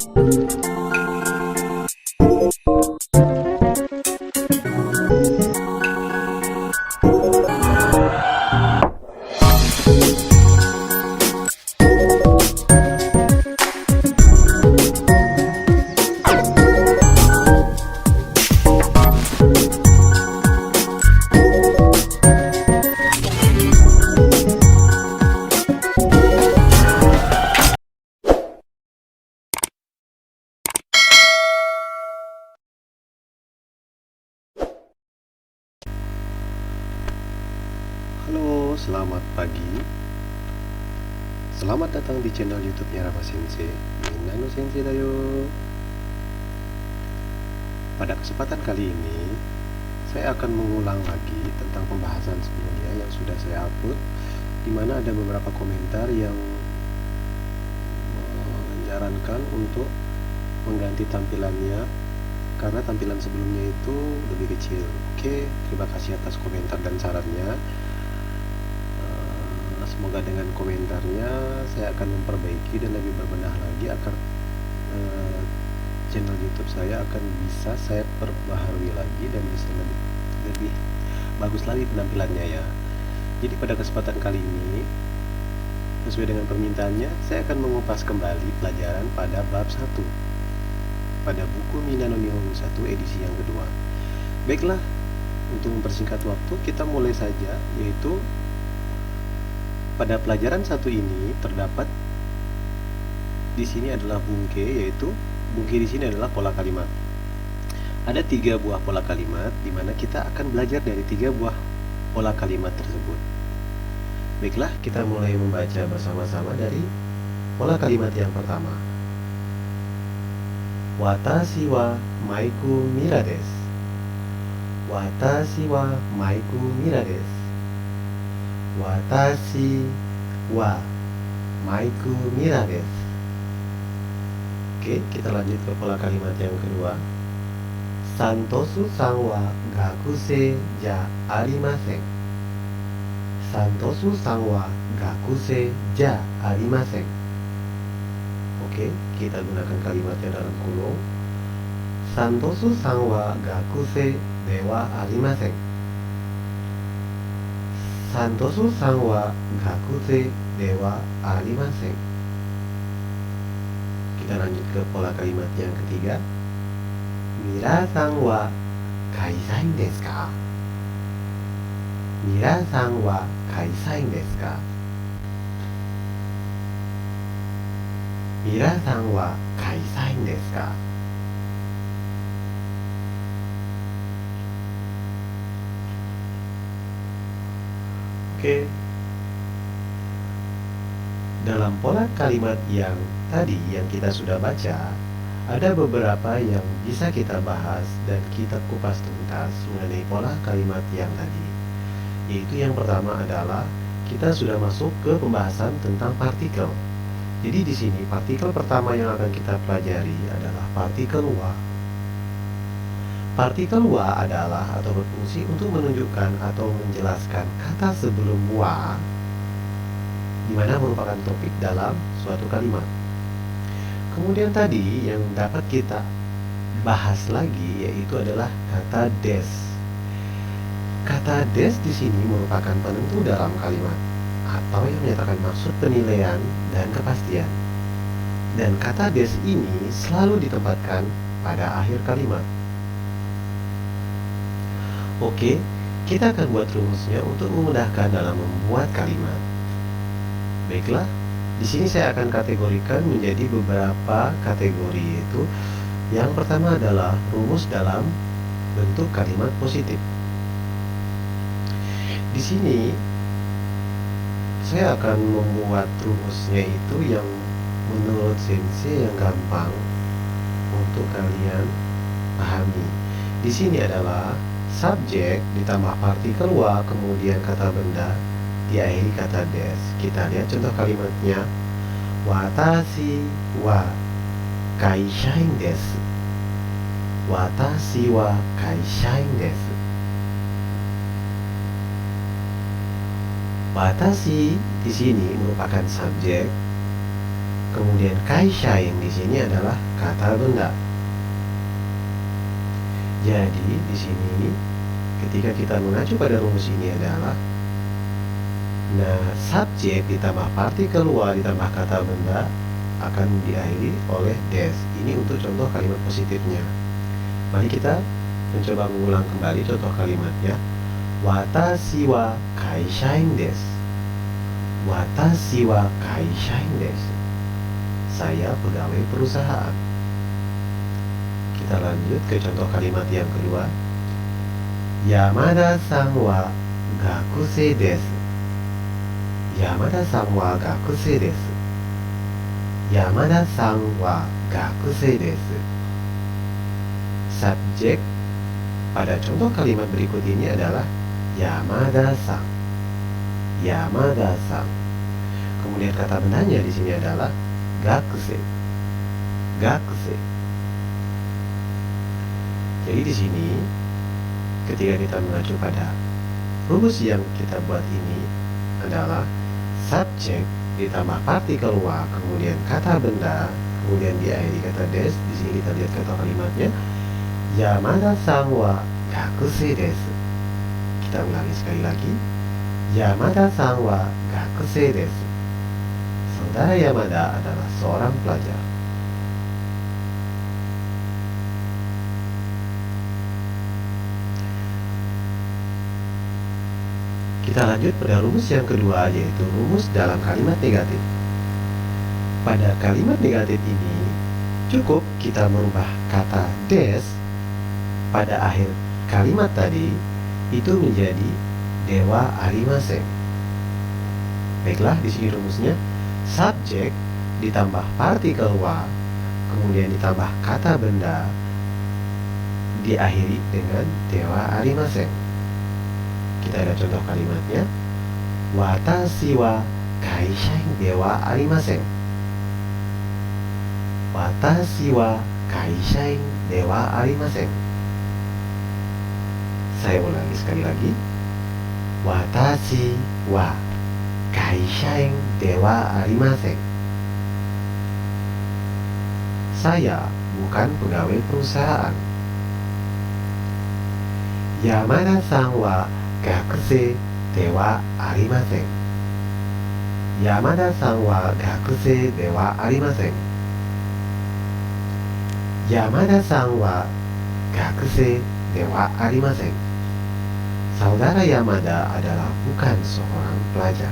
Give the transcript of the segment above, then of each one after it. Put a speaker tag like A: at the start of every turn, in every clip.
A: Halo, selamat pagi. Selamat datang di channel YouTube-nya Rama Sensei. Minano Sensei dayo. Pada kesempatan kali ini, saya akan mengulang lagi tentang pembahasan sebelumnya yang sudah saya upload, di mana ada beberapa komentar yang menyarankan untuk mengganti tampilannya karena tampilan sebelumnya itu lebih kecil. Oke, terima kasih atas komentar dan sarannya. Semoga dengan komentarnya saya akan memperbaiki dan lebih berbenah lagi agar channel YouTube saya akan bisa saya perbaharui lagi dan bisa lebih bagus lagi penampilannya ya. Jadi pada kesempatan kali ini, sesuai dengan permintaannya, saya akan mengupas kembali pelajaran pada bab 1 pada buku Minano Nihongo 1 edisi yang kedua. Baiklah, untuk mempersingkat waktu kita mulai saja, yaitu pada pelajaran 1 ini terdapat di sini adalah bungke, yaitu bungke di sini adalah pola kalimat. Ada 3 buah pola kalimat, di mana kita akan belajar dari 3 buah pola kalimat tersebut. Baiklah, kita mulai membaca bersama-sama dari pola kalimat yang pertama. Watashi wa maiku mira desu. Watashi wa maiku mira desu. Watashi wa maiku mira desu. Oke, kita lanjut ke pola kalimat yang kedua. Santosu-san wa gakusei ja arimasen. Santosu-san wa gakusei ja arimasen. Oke, kita gunakan kalimatnya dalam kurung. Santosu-san wa gakusei de wa arimasen. Santosu-san wa gakusei de wa arimasen. Kita lanjut ke pola kalimat yang ketiga. Mirasan wa kaisain desu ka? Mirasan wa kaisain desu ka? Mirasan wa kaisain desu ka? Oke. Dalam pola kalimat yang tadi yang kita sudah baca, ada beberapa yang bisa kita bahas dan kita kupas tuntas mengenai pola kalimat yang tadi. Yaitu yang pertama adalah kita sudah masuk ke pembahasan tentang partikel. Jadi di sini partikel pertama yang akan kita pelajari adalah partikel wa. Partikel wa adalah atau berfungsi untuk menunjukkan atau menjelaskan kata sebelum wa, di mana merupakan topik dalam suatu kalimat. Kemudian tadi yang dapat kita bahas lagi yaitu adalah kata des. Kata des di sini merupakan penentu dalam kalimat atau yang menyatakan maksud, penilaian, dan kepastian. Dan kata des ini selalu ditempatkan pada akhir kalimat. Oke, kita akan buat rumusnya untuk memudahkan dalam membuat kalimat. Baiklah, di sini saya akan kategorikan menjadi beberapa kategori, yaitu yang pertama adalah rumus dalam bentuk kalimat positif. Di sini saya akan membuat rumusnya itu yang menurut sensei yang gampang untuk kalian pahami. Di sini adalah subjek ditambah partikel wa, kemudian kata benda diakhiri kata des. Kita lihat contoh kalimatnya. Watashi wa kaishain desu. Watashi wa kaishain desu. Watashi di sini merupakan subjek, Kemudian kaishain di sini adalah kata benda. Jadi di sini ketika kita mengacu pada rumus ini adalah subjek ditambah partikel wa ditambah kata benda akan diakhiri oleh des. Ini untuk contoh kalimat positifnya. Mari kita mencoba mengulang kembali contoh kalimatnya. Watashi wa kaishain desu. Watashi wa kaishain desu. Saya pegawai perusahaan. Kita lanjut ke contoh kalimat yang kedua. Yamada-san wa gakusei desu. Yamada-san wa gakusei desu. Yamada-san wa gakusei desu. Subjek pada contoh kalimat berikut ini adalah Yamada-san. Yamada-san. Kemudian kata bendanya di sini adalah gakusei. Gakusei. Jadi di sini ketika kita mengacu pada rumus yang kita buat ini adalah subjek ditambah partikel wa, kemudian kata benda, kemudian diakhiri kata des. Di sini kita lihat kata kalimatnya. Yamada-san wa gakusei desu. Kita ulangi sekali lagi. Yamada-san wa gakusei desu. Saudara Yamada adalah seorang pelajar. Kita lanjut pada rumus yang kedua, yaitu rumus dalam kalimat negatif. Pada kalimat negatif ini cukup kita merubah kata des pada akhir kalimat tadi itu menjadi dewa arimasen. Baiklah, di sini rumusnya subjek ditambah partikel wa, kemudian ditambah kata benda, diakhiri dengan dewa arimasen. Kita ada contoh kalimatnya. Watashi wa kaishain dewa arimasen. Watashi wa kaishain dewa arimasen. Saya ulangi sekali lagi. Watashi wa kaishain dewa arimasen. Saya bukan pegawai perusahaan. Yamada-san wa gakusei dewa arimasen. Yamada-san wa gakusei dewa arimasen. Yamada-san wa gakusei dewa arimasen. Saudara Yamada adalah bukan seorang pelajar.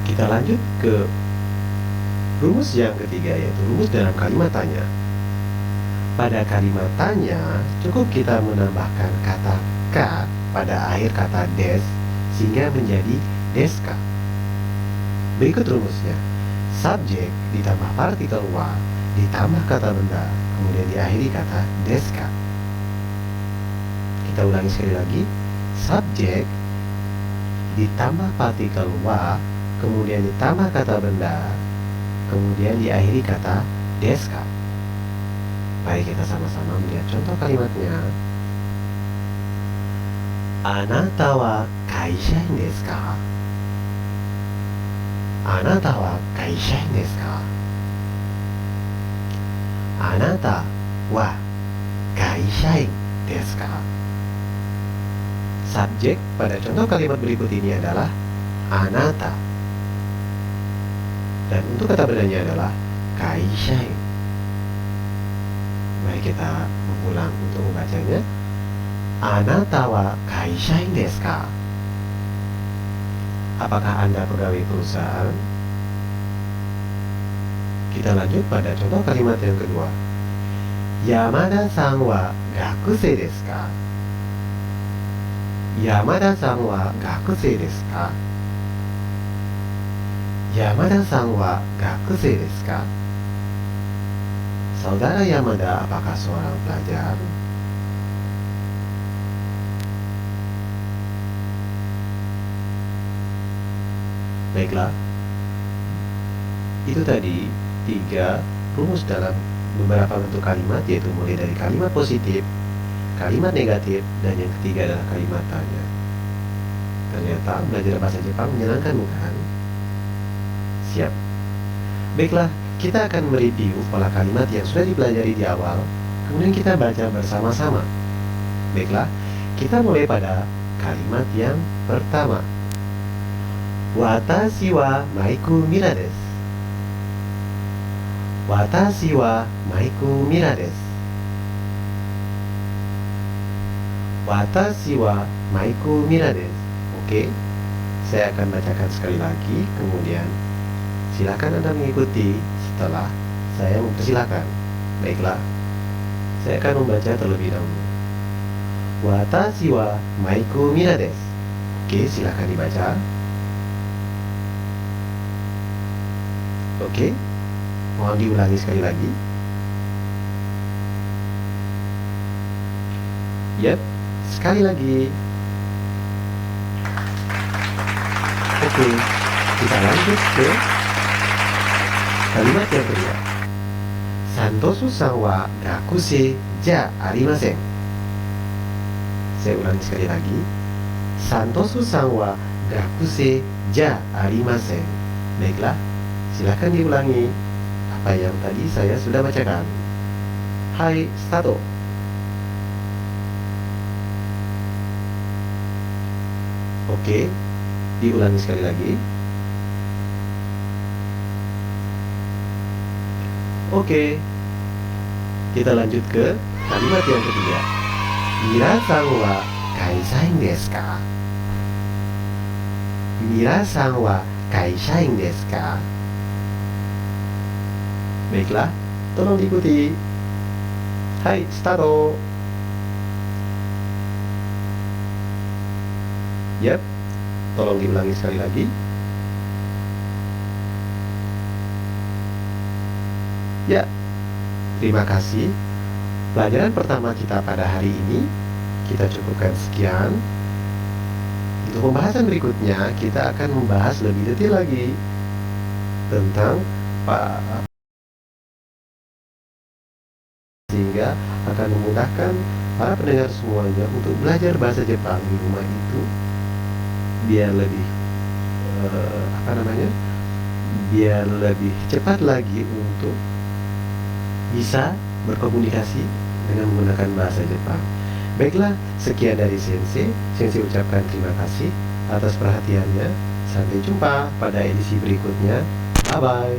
A: Kita lanjut ke rumus yang ketiga, yaitu rumus dalam kalimat tanya. Pada kalimat tanya cukup kita menambahkan kata ka pada akhir kata des sehingga menjadi deska. Berikut rumusnya. Subjek ditambah partikel wa ditambah kata benda, kemudian diakhiri kata deska. Kita ulangi sekali lagi. Subjek ditambah partikel wa, kemudian ditambah kata benda, kemudian diakhiri kata deska. Mari kita sama-sama melihat contoh kalimatnya. Anata wa kaishain desu ka? Anata wa kaishain desu ka? Anata wa kaishain desu ka? Subjek pada contoh kalimat berikut ini adalah anata. Dan untuk kata bendanya adalah kaishain. Mari kita mengulang untuk membacanya. Anata wa kaishain desu ka? Apakah Anda pegawai perusahaan? Kita lanjut pada contoh kalimat yang kedua. Yamada-san wa gakusei desu ka? Yamada-san wa gakusei desu ka? Yamada-san wa gakusei desu ka? Saudara Yamada apakah seorang pelajar? Baiklah, itu tadi 3 rumus dalam beberapa bentuk kalimat, yaitu mulai dari kalimat positif, kalimat negatif, dan yang ketiga adalah kalimat tanya. Ternyata belajar bahasa Jepang menyenangkan, bukan? Siap. Baiklah, kita akan mereview pola kalimat yang sudah dipelajari di awal, kemudian kita baca bersama-sama. Baiklah, kita mulai pada kalimat yang pertama. Watashi wa Maiku Mira desu. Watashi wa Maiku Mira desu. Watashi wa Maiku Mira desu. Oke, saya akan bacakan sekali lagi, kemudian silakan Anda mengikuti setelah saya mempersilahkan. Baiklah, saya akan membaca terlebih dahulu. Watashi wa Maiku Mira desu. Oke, silakan dibaca. Oke, mohon diulangi sekali lagi. Yap, sekali lagi. Oke, kita lanjut ke kalimat yang kedua. Santosu-san wa gakusei ja arimasen. Saya ulangi sekali lagi. Santosu-san wa gakusei ja arimasen. Baiklah, silakan diulangi apa yang tadi saya sudah bacakan. Hai, start. Oke, diulangi sekali lagi. Oke, kita lanjut ke kalimat yang ketiga. Minasan wa kaishain desu ka? Minasan wa kaishain desu ka? Baiklah, tolong diikuti. Hai, start. Yap, tolong diulangi sekali lagi. Ya, terima kasih. Pelajaran pertama kita pada hari ini kita cukupkan sekian. Untuk pembahasan berikutnya, kita akan membahas lebih detail lagi tentang sehingga akan memudahkan para pendengar semuanya untuk belajar bahasa Jepang di rumah itu biar lebih biar lebih cepat lagi untuk bisa berkomunikasi dengan menggunakan bahasa Jepang. Baiklah, sekian dari Sensei. Sensei ucapkan terima kasih atas perhatiannya. Sampai jumpa pada edisi berikutnya. Bye-bye.